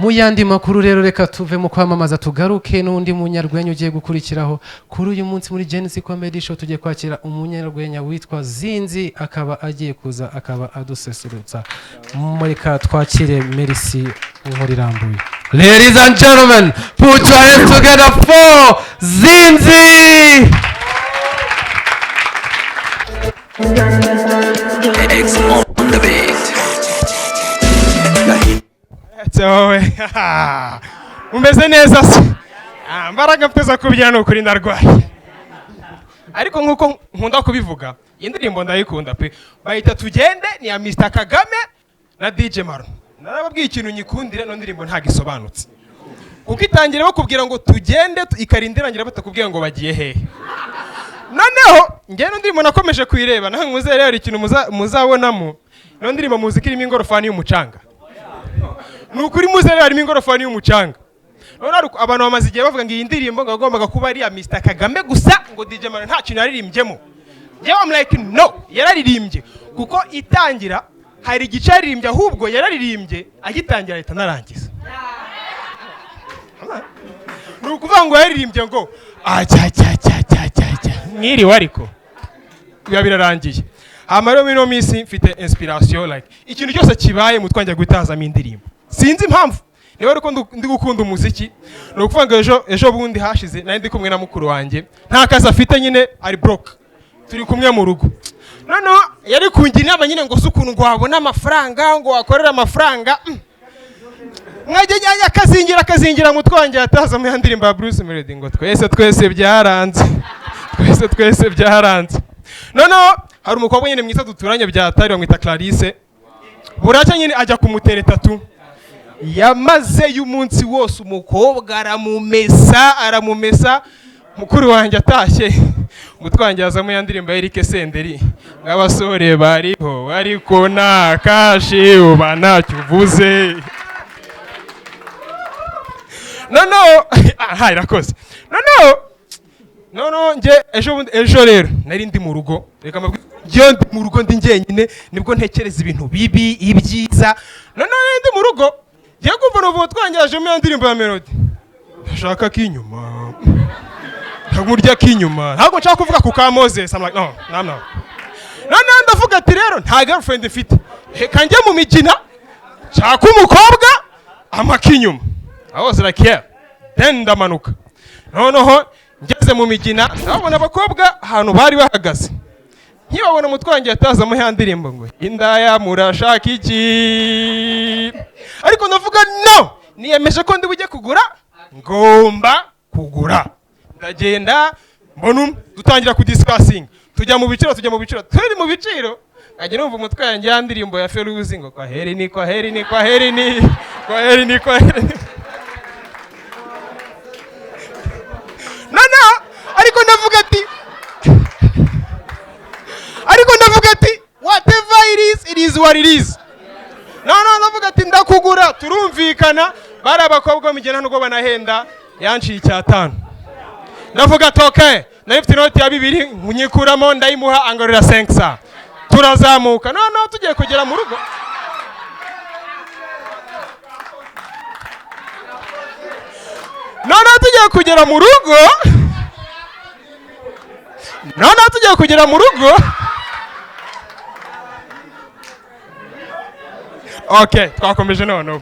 mu yandi makuru rero reka tuve mu kwamamaza tugaruke n'undi munyarwenya ugiye gukurikiraho kuri uyu munsi muri ZINZI Comedy Show tugiye kwakira umunyarwenya witwa ZINZI akaba agiye kuza akaba adusesurutsa mureka twakire Merci inkuru irambuye. Ladies and gentlemen, put your hands together for ZINZI. X on the beat. Umeze neza se mbaraga mfite kubyana ukuri ndarwaye ariko nkuko nkunda kubivuga indirimbo ndayikunda pe bayita tugende ni ya Mr Kagame na DJ Maro narababwiye ikintu nyikundire no ndirimbo nta gisobanutse kuko itangira bakubwira ngo tugende ikarindirangira batakubwira ngo bagiye hehe noneho ngiye no ndirimbo nakomeje kuyireba naho muze rero ikintu muzabonamo no ndirimbo muziki irimo ingorofani y'umucanga nukuri muze rero harimo ingorofani y'umucanga none abantu bamaze igihe bavuga ngo iyi ndirimbo ngagombaga kuba ari ya Mr Kagame gusa ngo DJ Maro nta kintu yaririmbyemo yewe I'm like no yararirimbye kuko itangira hari igice yaririmbye ahubwo yararirimbye agitangira ahita narangiza nukuvuga ngo yaririmbye ngo mwiriwe ariko biba birarangiye hama rero mino misi mfite inspiration like ikintu cyose kibaye mutwangira gutazamo indirimbo sinzi impamvu niba ariko ndi gukunda umuziki no kuvuga ngo ejo bundi hashize nari ndi kumwe na mukuru wanjye nta kazi afite nyine ari broke turi kumwe mu rugo noneho yari kungira inama nyine ngo sukuntu ngo wabona amafaranga ngo wakorera amafaranga mwajye akazingira mutwanjye atazamo ya ndirimbo ya Bruce Melody ngo twese byaranze noneho hari umukobwa nyine mwiza duturanye byatari bamwita Clarisse buracya nyine ajya kumutere tatu yamaze y'umunsi wose umukobwa aramumesa mukuru wanjye atashye mutwanjye azamo ya ndirimbo ya Eric Senderi ngabasore bariho ariko nta kashi uba ntacyo uvuze irakoze nje ejo rero nari ndi mu rugo reka mbabwire ndi mu rugo ndi njyenyine nibwo ntekereza ibintu bibi ibyiza none ndi mu rugo ngiye kumva n'ubu twangirajemo ya ndirimbo ya Melody ndashaka k'inyuma ntamurya k'inyuma ntabwo nshaka kuvuga ku ka Moses I'm like no ndavuga ati rero nta girlfriend mfite reka njye mu migina nshaka umukobwa amakinyuma I was like yeah then ndamanuka noneho ngeze mu migina ndabona abakobwa ahantu bari bahagaze nkibabona mutwangiye atazamo ya ndirimbo ngo indaya murashaka iki ariko ndavuga no niyemeje ko ndi bujye kugura ngomba kugura ndagenda mbona dutangira kudiscussing tujya mu biciro turi mu biciro ajye numva umutwe yanjye ya ndirimbo ya Feruzi ngo kwa heri ni ariko ndavuga ati whatever it is what it is ndavuga ati ndakugura turumvikana bari abakobwa migena nubwo banahenda yanciye icyatanu ndavuga ati okay nafite inoti ya 2 nkunyikuramo ndayimuha angorera 500 turazamuka tugiye kugera mu rugo tugiye kugera mu rugo okay twakomeje none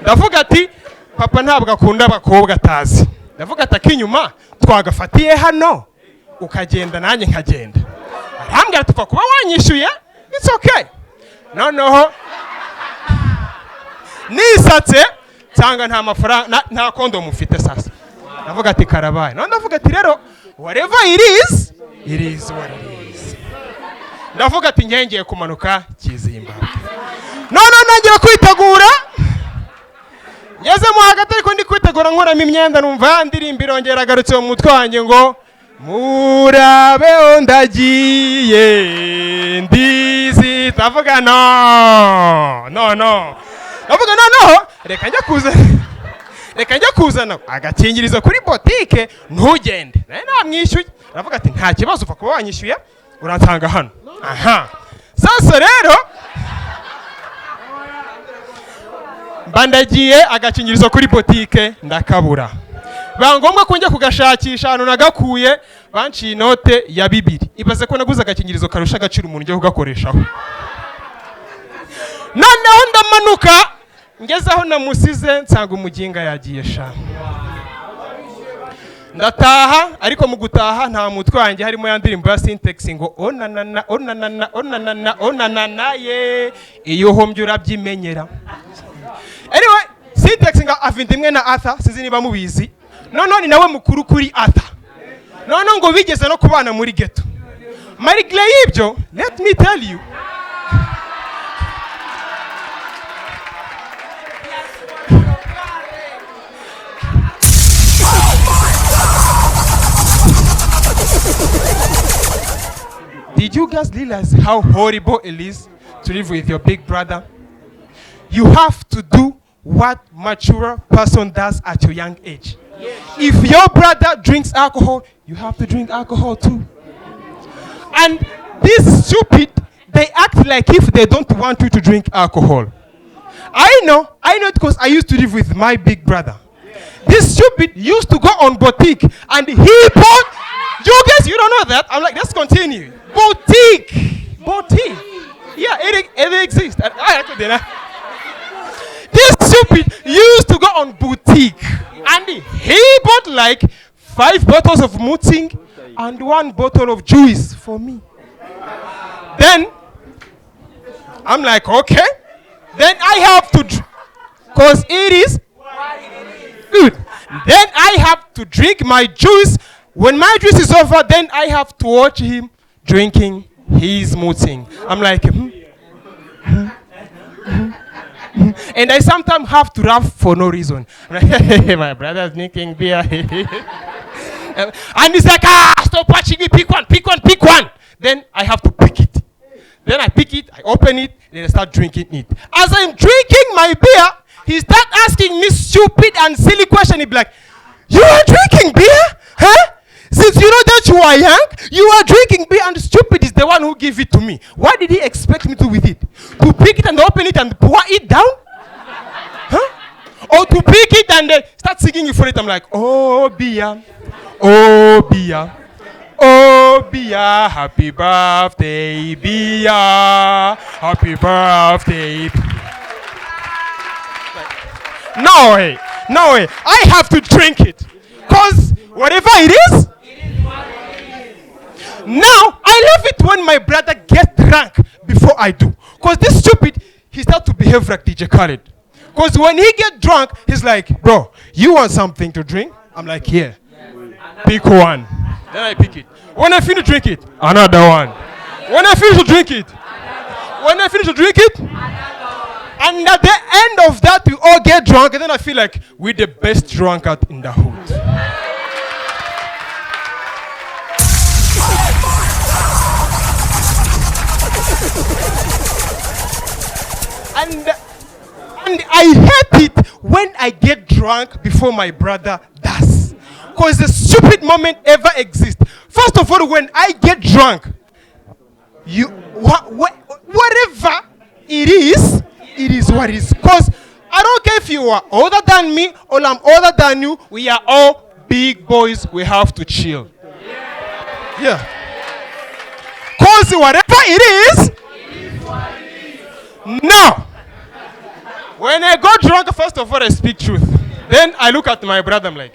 ndavuga ati papa ntabwo akunda abakobwa atazi ndavuga ati akinyuma twagafatiye hano ukagenda nanjye nkagenda arambwira tuva kuba wanyishyuye it's okay noneho nisatse cyangwa nta mafaranga nta kondomu mufite sasa ndavuga ati karabaye ndavuga ati rero whatever it is what it is ndavuga ati ngiye kumanuka Kizimbabwe nangira kwitegura ngezemo hagati ariko ndi kwitegura nkoramo imyenda numva ndirimba irongera agarutse mu mutwe wanjye ngo murabe ndagiye ndizi tavuga no ndavuga no reka njya kuzana agakingirizo kuri botike ntugende namwishyuye ndavuga ati nta kibazo upfa kuba wanyishyuye uransanga hano sasa rero bandagiye agakingirizo kuri botike ndakabura, bangombwa ko njya kugashakisha ahantu nagakuye, banciye inote ya 2. Ibaze ko naguze agakingirizo karusha agaciro umuntu ujya kugakoreshaho. Noneho ndamanuka ngeze aho namusize nsanga umuginga yagiye sha. Ndataha, ariko mu gutaha nta mutwe wanjye harimo ya ndirimbo ya Syntax ngo onanana onanana onanana onanana ye, iyo hombye urabyimenyera. Anyway, Syntax nga afite imwe na Arthur, sinzi niba mubizi. None nawe mukuru kuri Arthur. None ngo bigeze no kubana muri ghetto. Malgré ibyo, let me tell you, did you guys realize how horrible it is to live with your big brother? You have to do what mature person does at your young age. If your brother drinks alcohol, you have to drink alcohol too. And this stupid, they act like if they don't want you to drink alcohol. I know it because I used to live with my big brother. This stupid used to go on boutique and he bought, you guys, you don't know that? I'm like, let's continue. Boutique. Yeah, it exists. This stupid used to go on boutique and he bought like 5 bottles of muting and 1 bottle of juice for me. Then I'm like, okay. Then I have to, cause it is good. Then I have to drink my juice. When my juice is over, then I have to watch him drinking his muting. I'm like, and I sometimes have to laugh for no reason. I'm like, hey, my brother's drinking beer. And he's like, stop watching me, pick one. Then I have to pick it. Then I pick it, I open it, then I start drinking it. As I'm drinking my beer, he starts asking me stupid and silly question. He'd be like, you are drinking beer? Huh? Since you know that you are young, you are drinking beer, and stupid is the one who gave it to me. What did he expect me to do with it? To pick it and open it and pour it down? Huh? Or to pick it and start singing in front of it? I'm like, oh beer, oh beer. Oh, Bia, happy birthday, Bia, happy birthday. No way. I have to drink it. Because whatever it is, now I love it when my brother gets drunk before I do. Because this stupid, he starts to behave like DJ Khaled. Because when he gets drunk, he's like, bro, you want something to drink? I'm like, yeah. Pick one. Then I pick it. When I finish to drink it, another one. When I finish to drink it, and at the end of that, we all get drunk, and then I feel like we're the best drunkard in the hood. And I hate it when I get drunk before my brother does. Because the stupid moment ever exists. First of all, when I get drunk, whatever it is what it is. Because I don't care if you are older than me or I'm older than you, we are all big boys, we have to chill. Yeah. Because whatever it is, now, when I go drunk, first of all, I speak truth. Then I look at my brother, I'm like,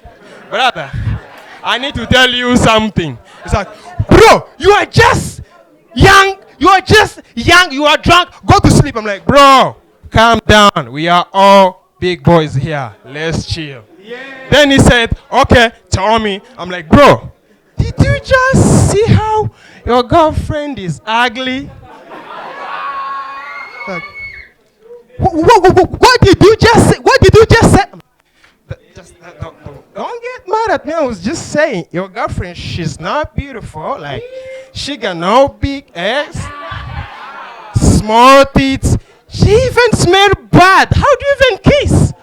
brother, I need to tell you something. It's like, bro, you are just young, you are drunk, go to sleep. I'm like, bro, calm down. We are all big boys here. Let's chill. Yeah. Then he said, okay, tell me. I'm like, bro, did you just see how your girlfriend is ugly? Like, what did you just say? What did you just say? Don't get mad at me. I was just saying, your girlfriend, she's not beautiful. Like, she got no big ass, small teeth. She even smell bad. How do you even kiss?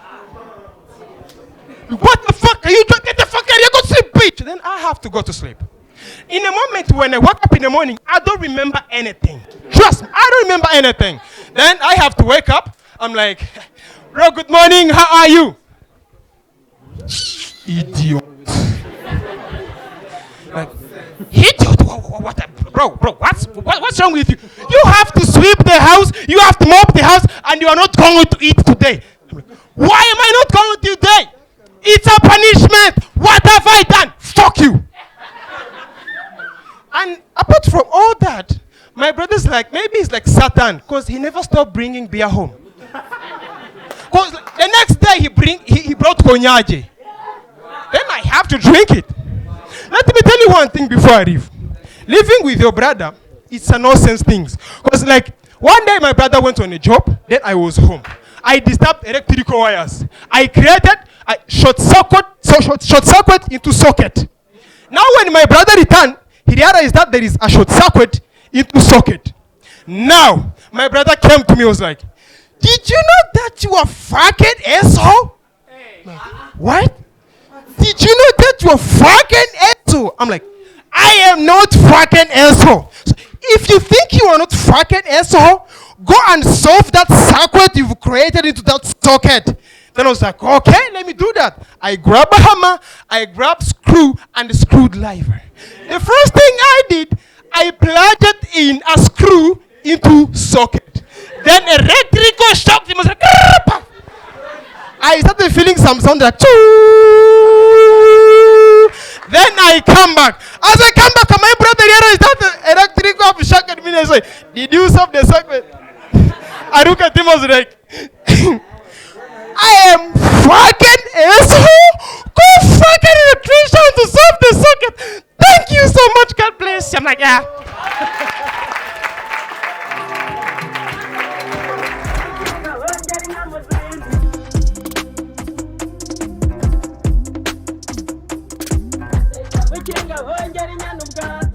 What the fuck are you doing? Get the fuck out of here. Go to sleep, bitch. Then I have to go to sleep. In a moment when I wake up in the morning, I don't remember anything. Trust me, I don't remember anything. Then I have to wake up. I'm like, bro, good morning, how are you? Idiot. Like, idiot, what's wrong with you? You have to sweep the house, you have to mop the house, and you are not going to eat today. I'm like, why am I not going to today? It's a punishment. What have I done? Fuck you. And apart from all that, my brother's like, maybe he's like Satan, because he never stopped bringing beer home. Because the next day he brought cognac. Then I have to drink it. Let me tell you one thing before I leave. Living with your brother, it's a nonsense thing. Because like, one day my brother went on a job, then I was home. I disturbed electrical wires. I created a short circuit into socket. Now when my brother returned, he realized that there is a short circuit into socket. Now, my brother came to me and was like, did you know that you are fucking asshole? Like, what? Did you know that you are fucking asshole? I'm like, I am not fucking asshole. So if you think you are not fucking asshole, go and solve that circuit you've created into that socket. Then I was like, okay, let me do that. I grab a hammer, I grab screw, and a screwdriver. The first thing I did, I plugged in a screw into socket. Then electrical shock, it was like, I started feeling some sound like, choo. Then I come back. As I come back, my brother realized that the electrical shock at me and I said, did you solve the socket? I look at him, I was like, I am fucking asshole. Go fucking electrician to solve the socket. Thank you so much. God bless you. I'm like, yeah. Wengeri nyanu bwato